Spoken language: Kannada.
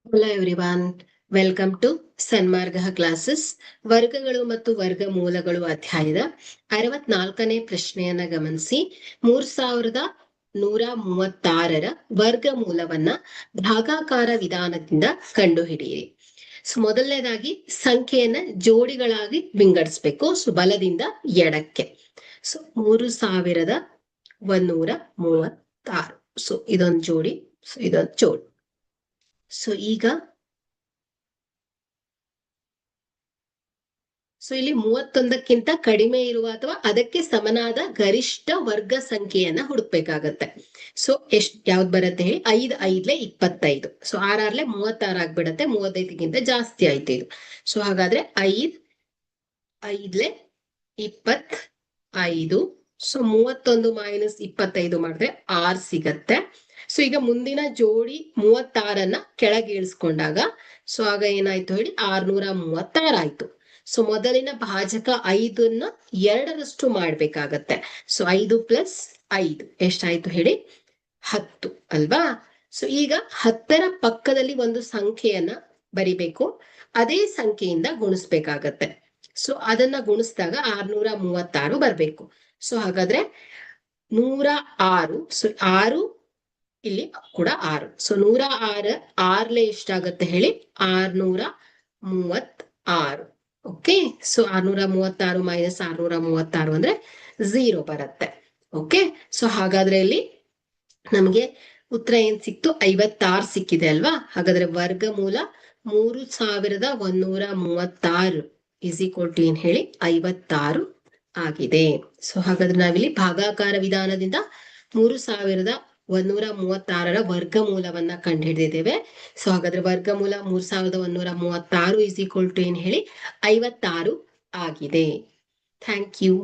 Hello everyone, welcome to Sanmarga classes. ವರ್ಗಗಳು ಮತ್ತು ವರ್ಗಮೂಲಗಳು ಅಧ್ಯಾಯದ 64ನೇ ಪ್ರಶ್ನೆಯನ್ನ ಗಮನಿಸಿ. 3136ರ ವರ್ಗಮೂಲವನ್ನ ಭಾಗಾಕಾರ ವಿಧಾನದಿಂದ ಕಂಡುಹಿಡಿಯಿರಿ. ಮೊದಲನೇದಾಗಿ ಸಂಖ್ಯೆಯನ್ನ ಜೋಡಿಗಳಾಗಿ ವಿಂಗಡಿಸ್ಬೇಕು. ಬಲದಿಂದ ಎಡಕ್ಕೆ. 3136. ಇದೊಂದು ಜೋಡಿ, ಇದೊಂದು ಜೋಡಿ. ಈಗ ಇಲ್ಲಿ 31ಕ್ಕಿಂತ ಕಡಿಮೆ ಇರುವ ಅಥವಾ ಅದಕ್ಕೆ ಸಮನಾದ ಗರಿಷ್ಠ ವರ್ಗ ಸಂಖ್ಯೆಯನ್ನ ಹುಡುಕ್ಬೇಕಾಗತ್ತೆ. ಯಾವ್ದು ಬರುತ್ತೆ ಹೇಳಿ? 5 5 25. 6 6 36 ಆಗ್ಬಿಡತ್ತೆ. 35ಗಿಂತ ಜಾಸ್ತಿ ಆಯ್ತು ಇದು. ಹಾಗಾದ್ರೆ 5 5 25. 31 ಮೈನಸ್ 25 ಮಾಡಿದ್ರೆ 6 ಸಿಗತ್ತೆ. ಈಗ ಮುಂದಿನ ಜೋಡಿ 36ಅನ್ನ ಕೆಳಗೆ ಇಳಿಸ್ಕೊಂಡಾಗ ಆಗ ಏನಾಯ್ತು ಹೇಳಿ? 636 ಆಯ್ತು. ಮೊದಲಿನ ಭಾಜಕ 5ನ್ನ 2ರಷ್ಟು ಮಾಡ್ಬೇಕಾಗತ್ತೆ. 5 ಪ್ಲಸ್ 5 ಎಷ್ಟಾಯ್ತು ಹೇಳಿ? 10 ಅಲ್ವಾ? ಈಗ 10ರ ಪಕ್ಕದಲ್ಲಿ ಒಂದು ಸಂಖ್ಯೆಯನ್ನ ಬರಿಬೇಕು. ಅದೇ ಸಂಖ್ಯೆಯಿಂದ ಗುಣಿಸ್ಬೇಕಾಗತ್ತೆ. ಅದನ್ನ ಗುಣಿಸಿದಾಗ 636 ಬರ್ಬೇಕು. ಹಾಗಾದ್ರೆ 106. 6 ಇಲ್ಲಿ ಕೂಡ 6. 106 6 ಎಷ್ಟಾಗತ್ತೆ ಹೇಳಿ? 636. ಓಕೆ. 636 ಮೈನಸ್ 636 ಅಂದ್ರೆ 0 ಬರುತ್ತೆ. ಓಕೆ. ಹಾಗಾದ್ರೆ ಇಲ್ಲಿ ನಮ್ಗೆ ಉತ್ತರ ಏನ್ ಸಿಕ್ತು? 56 ಸಿಕ್ಕಿದೆ ಅಲ್ವಾ? ಹಾಗಾದ್ರೆ ವರ್ಗಮೂಲ 3136 ಇಸ್ ಈಕ್ವಲ್ ಟು ಏನ್ ಹೇಳಿ? 56 ಆಗಿದೆ. ಹಾಗಾದ್ರೆ ನಾವಿಲ್ಲಿ ಭಾಗಾಕಾರ ವಿಧಾನದಿಂದ 3136ರ ವರ್ಗಮೂಲವನ್ನ ಕಂಡುಹಿಡಿದಿದ್ದೇವೆ. ಹಾಗಾದ್ರೆ ವರ್ಗಮೂಲ 3136 ಇಸ್ ಈಕ್ವಲ್ ಟು ಏನ್ ಹೇಳಿ? 56 ಆಗಿದೆ. Thank you.